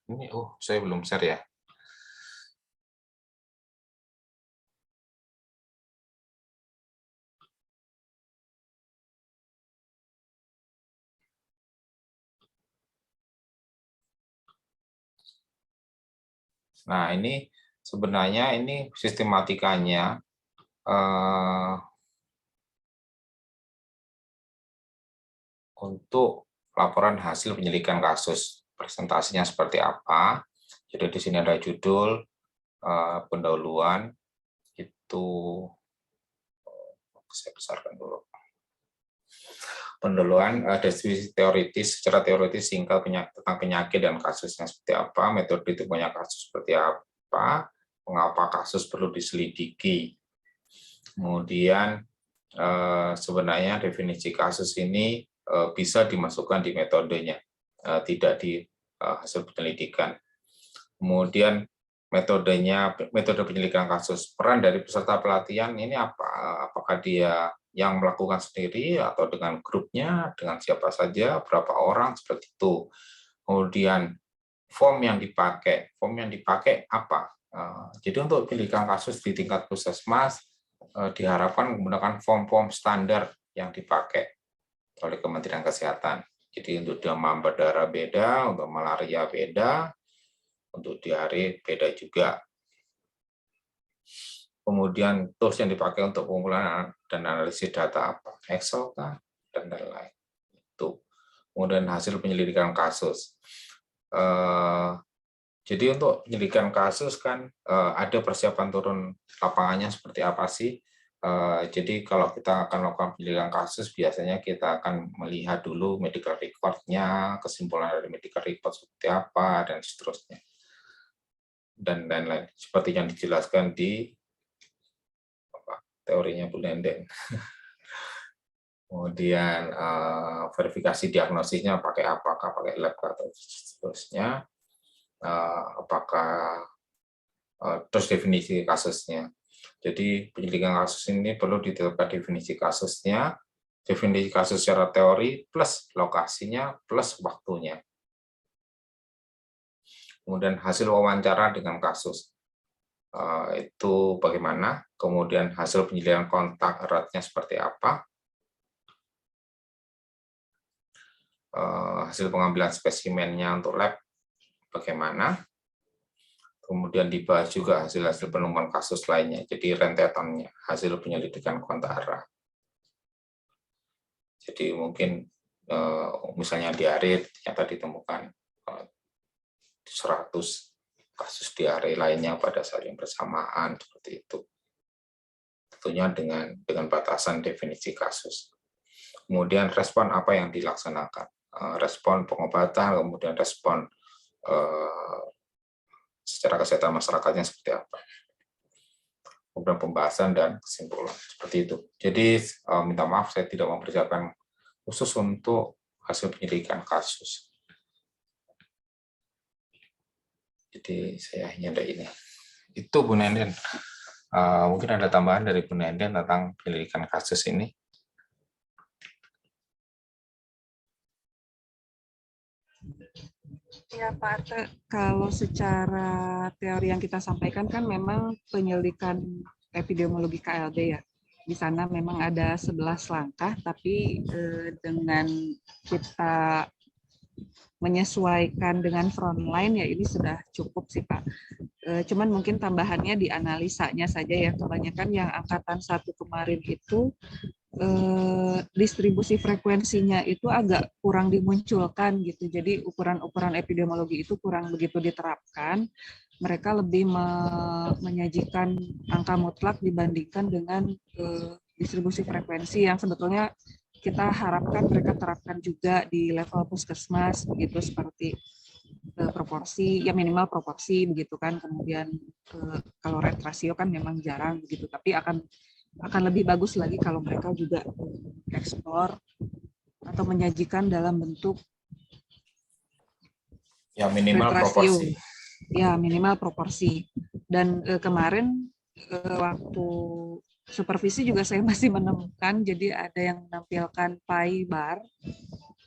Ini, saya belum share ya. Nah, ini sebenarnya ini sistematikanya untuk laporan hasil penyelidikan kasus. Presentasinya seperti apa? Jadi di sini ada judul, pendahuluan, itu saya besarkan dulu. Pendahuluan deskripsi teoritis, secara teoritis singkat tentang penyakit dan kasusnya seperti apa, metode ditemukannya kasus seperti apa, mengapa kasus perlu diselidiki. Kemudian sebenarnya definisi kasus ini bisa dimasukkan di metodenya, tidak di hasil penyelidikan. Kemudian metode penyelidikan kasus, peran dari peserta pelatihan ini apa? Apakah dia yang melakukan sendiri atau dengan grupnya, dengan siapa saja, berapa orang, seperti itu. Kemudian form yang dipakai apa? Jadi untuk penyelidikan kasus di tingkat puskesmas diharapkan menggunakan form-form standar yang dipakai oleh Kementerian Kesehatan. Jadi untuk demam berdarah beda, untuk malaria beda, untuk diare beda juga. Kemudian tools yang dipakai untuk pengumpulan dan analisis data apa? Excel kan, dan lain-lain. Itu. Kemudian hasil penyelidikan kasus. Jadi untuk penyelidikan kasus kan ada persiapan turun lapangannya seperti apa sih? Jadi kalau kita akan melakukan penyelidikan kasus, biasanya kita akan melihat dulu medical record-nya, kesimpulan dari medical record seperti apa, dan seterusnya. Dan lain-lain. Seperti yang dijelaskan di teorinya Bu Nenden. Kemudian verifikasi diagnosisnya pakai apakah pakai lab atau seterusnya, apakah terus definisi kasusnya. Jadi penyelidikan kasus ini perlu ditetapkan definisi kasusnya, definisi kasus secara teori plus lokasinya plus waktunya. Kemudian hasil wawancara dengan kasus. Itu bagaimana, kemudian hasil penyelidikan kontak eratnya seperti apa, hasil pengambilan spesimennya untuk lab bagaimana, kemudian dibahas juga hasil-hasil penemuan kasus lainnya, jadi rentetannya, hasil penyelidikan kontak erat. Jadi mungkin misalnya diare ternyata ditemukan 100 kasus diare lainnya pada saat yang bersamaan, seperti itu. Tentunya dengan batasan definisi kasus. Kemudian respon apa yang dilaksanakan, respon pengobatan, kemudian respon secara kesehatan masyarakatnya seperti apa. Kemudian pembahasan dan kesimpulan, seperti itu. Jadi minta maaf saya tidak mempersiapkan khusus untuk hasil penyelidikan kasus. Jadi saya hanya ada ini. Itu Bu Nenden. Mungkin ada tambahan dari Bu Nenden tentang penyelidikan kasus ini. Ya Pak Arte, kalau secara teori yang kita sampaikan kan memang penyelidikan epidemiologi KLD ya. Di sana memang ada 11 langkah, tapi dengan kita menyesuaikan dengan frontline ya ini sudah cukup sih Pak. Cuman mungkin tambahannya di analisanya saja ya, kebanyakan yang angkatan 1 kemarin itu distribusi frekuensinya itu agak kurang dimunculkan gitu. Jadi ukuran-ukuran epidemiologi itu kurang begitu diterapkan. Mereka lebih menyajikan angka mutlak dibandingkan dengan distribusi frekuensi yang sebetulnya kita harapkan mereka terapkan juga di level puskesmas begitu, seperti proporsi ya, minimal proporsi begitu kan. Kemudian kalau rate rasio kan memang jarang begitu, tapi akan lebih bagus lagi kalau mereka juga eksplor atau menyajikan dalam bentuk ya minimal proporsi. Ya minimal proporsi. Dan kemarin waktu supervisi juga saya masih menemukan, jadi ada yang menampilkan pie bar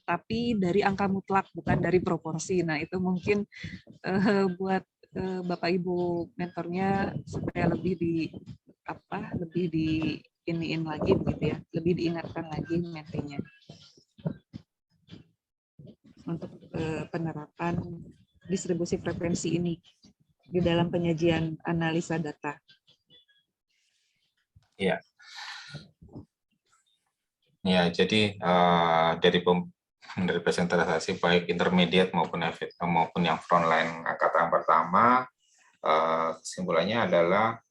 tapi dari angka mutlak, bukan dari proporsi. Nah, itu mungkin buat Bapak Ibu mentornya supaya lebih lebih di iniin lagi begitu ya, lebih diingatkan lagi mentinya untuk penerapan distribusi frekuensi ini di dalam penyajian analisa data. Ya, ya. Jadi dari presentasi baik intermediate maupun yang frontline angkatan pertama, kesimpulannya adalah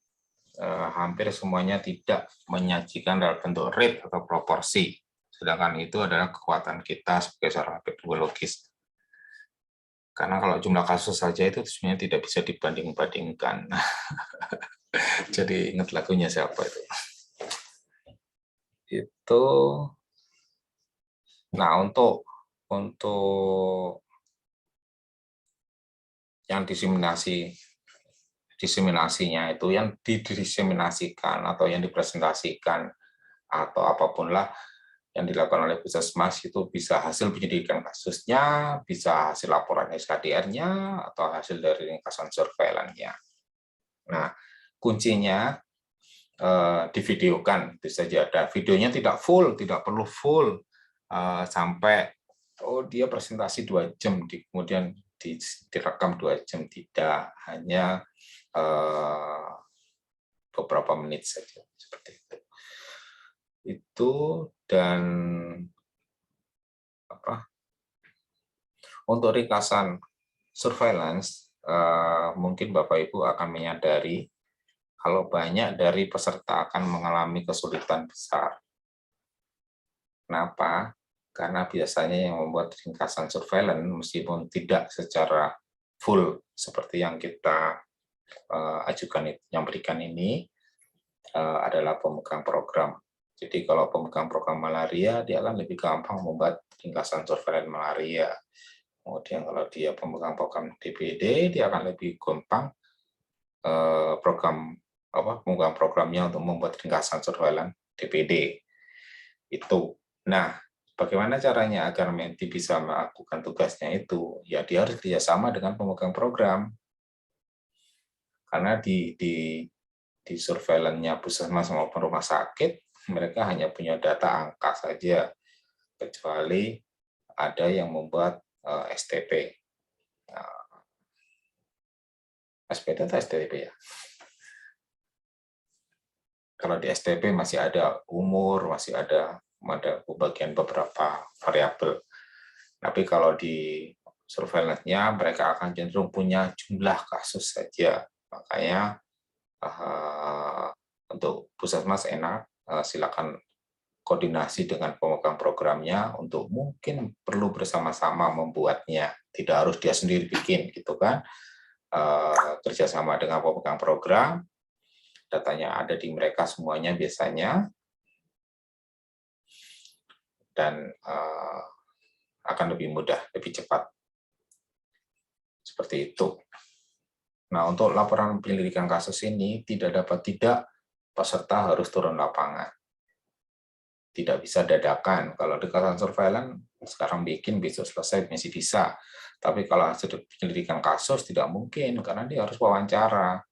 hampir semuanya tidak menyajikan dalam bentuk rate atau proporsi. Sedangkan itu adalah kekuatan kita sebagai seorang epidemiologis. Karena kalau jumlah kasus saja itu sebenarnya tidak bisa dibanding-bandingkan. Jadi ingat lagunya siapa itu? Itu. Nah, untuk yang diseminasinya itu yang didiseminasikan atau yang dipresentasikan atau apapun lah yang dilakukan oleh Puskesmas itu bisa hasil penyelidikan kasusnya, bisa hasil laporan SKDR-nya, atau hasil dari ringkasan surveillance-nya. Nah, kuncinya divideokan, bisa saja ada videonya tidak full, tidak perlu full sampai dia presentasi 2 jam, kemudian direkam 2 jam, tidak, hanya beberapa menit saja seperti itu. Dan untuk ringkasan surveillance, mungkin Bapak Ibu akan menyadari kalau banyak dari peserta akan mengalami kesulitan besar. Kenapa? Karena biasanya yang membuat ringkasan surveillance, meskipun tidak secara full seperti yang kita ajukan, yang berikan ini, adalah pemegang program. Jadi kalau pemegang program malaria, dia akan lebih gampang membuat ringkasan surveillance malaria. Kemudian kalau dia pemegang program DPD, dia akan lebih gampang pemegang programnya untuk membuat ringkasan surveillance DPD. Itu. Nah, bagaimana caranya agar Menti bisa melakukan tugasnya itu? Ya, dia harus kerjasama dengan pemegang program. Karena di surveillance-nya Puskesmas maupun rumah sakit, mereka hanya punya data angka saja, kecuali ada yang membuat STP. SPT atau STP ya? Kalau di STP masih ada umur, masih ada bagian beberapa variabel. Tapi kalau di surveillance-nya mereka akan cenderung punya jumlah kasus saja. Makanya untuk Puskesmas enak, silakan koordinasi dengan pemegang programnya untuk mungkin perlu bersama-sama membuatnya, tidak harus dia sendiri bikin gitu kan. Kerjasama dengan pemegang program, datanya ada di mereka semuanya biasanya, dan akan lebih mudah, lebih cepat. Seperti itu. Nah, untuk laporan penyelidikan kasus ini tidak peserta harus turun lapangan. Tidak bisa dadakan. Kalau ringkasan surveillance sekarang bikin, besok selesai masih bisa. Tapi kalau hasil penyelidikan kasus tidak mungkin, karena dia harus wawancara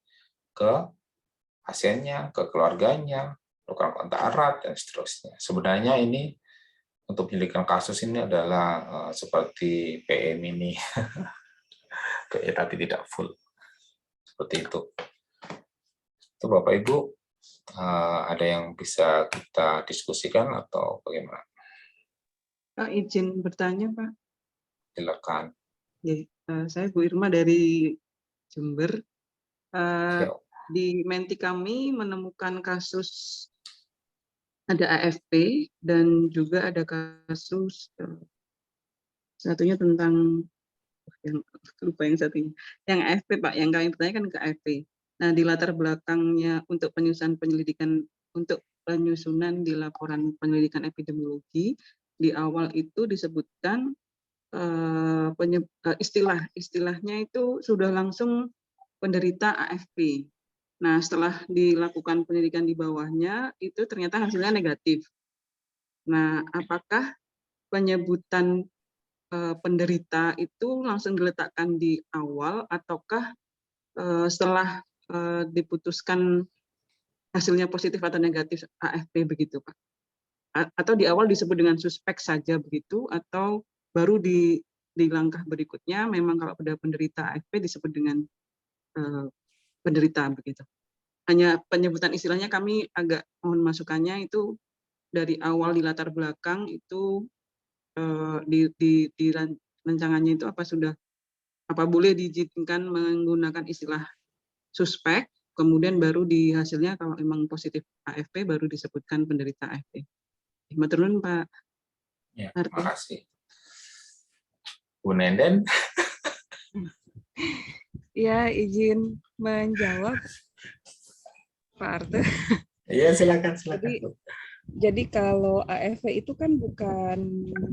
ke pasiennya, ke keluarganya, lakukan kontak erat, dan seterusnya. Sebenarnya ini untuk penyelidikan kasus ini adalah seperti PM ini, tapi tidak full. Seperti itu. Itu Bapak Ibu, ada yang bisa kita diskusikan atau bagaimana? Pak, izin bertanya, Pak. Silakan. Ya, saya Bu Irma dari Jember. Di Menti kami menemukan kasus ada AFP dan juga ada kasus satunya tentang yang lupa yang satunya. Yang AFP Pak, yang kami bertanyakan ke AFP. Nah, di latar belakangnya untuk penyusunan di laporan penyelidikan epidemiologi, di awal itu disebutkan istilahnya itu sudah langsung penderita AFP. Nah, setelah dilakukan penelitian di bawahnya, itu ternyata hasilnya negatif. Nah, apakah penyebutan penderita itu langsung diletakkan di awal ataukah setelah diputuskan hasilnya positif atau negatif AFP begitu, Pak? Atau di awal disebut dengan suspek saja begitu, atau baru di langkah berikutnya memang kalau sudah penderita AFP disebut dengan penderita begitu. Hanya penyebutan istilahnya kami agak mohon masukannya itu dari awal di latar belakang itu di rancangannya itu apa boleh diizinkan menggunakan istilah suspek, kemudian baru di hasilnya kalau memang positif AFP baru disebutkan penderita AFP. Matur nuwun, Pak. Ya, terima kasih. Bu Nenden. Ya, izin menjawab, Pak Arte. Iya, silakan. Jadi kalau AFP itu kan bukan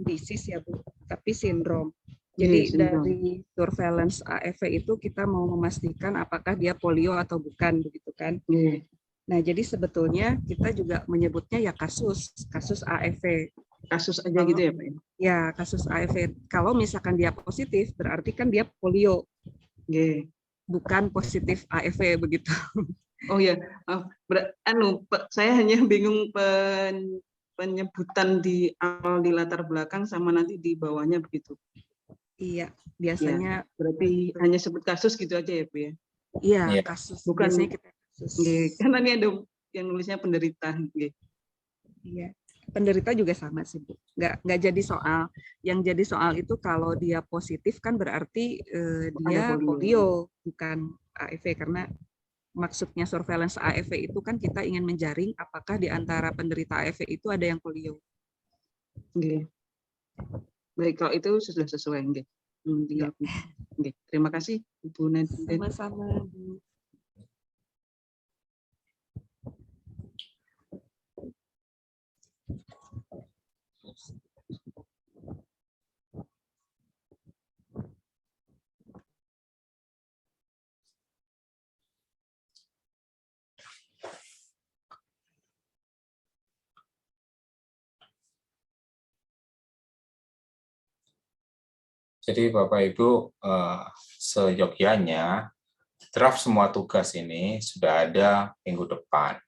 disease ya, Bu, tapi sindrom. Jadi dari surveillance AFP itu kita mau memastikan apakah dia polio atau bukan, begitu kan? Nah, jadi sebetulnya kita juga menyebutnya ya kasus AFP. Kasus aja gitu ya, Pak? Ya, kasus AFP. Kalau misalkan dia positif, berarti kan dia polio. Bukan positif AFP begitu. Oh ya, saya hanya bingung penyebutan di awal di latar belakang sama nanti di bawahnya begitu. Iya, biasanya. Ya, berarti hanya sebut kasus gitu aja ya, Bu ya? Iya, kasus. Bukan, biasanya kita kasus. Karena ini ada yang nulisnya penderita. Iya, penderita juga sama sih, Bu. Nggak jadi soal. Yang jadi soal itu kalau dia positif kan berarti dia polio, bukan AFP, karena maksudnya surveillance AFP itu kan kita ingin menjaring apakah di antara penderita AFP itu ada yang polio. Baik, kalau itu sudah sesuai. Tinggal. Terima kasih, Ibu Nenden. Sama-sama, Bu. Jadi Bapak Ibu, seyogyanya draft semua tugas ini sudah ada minggu depan.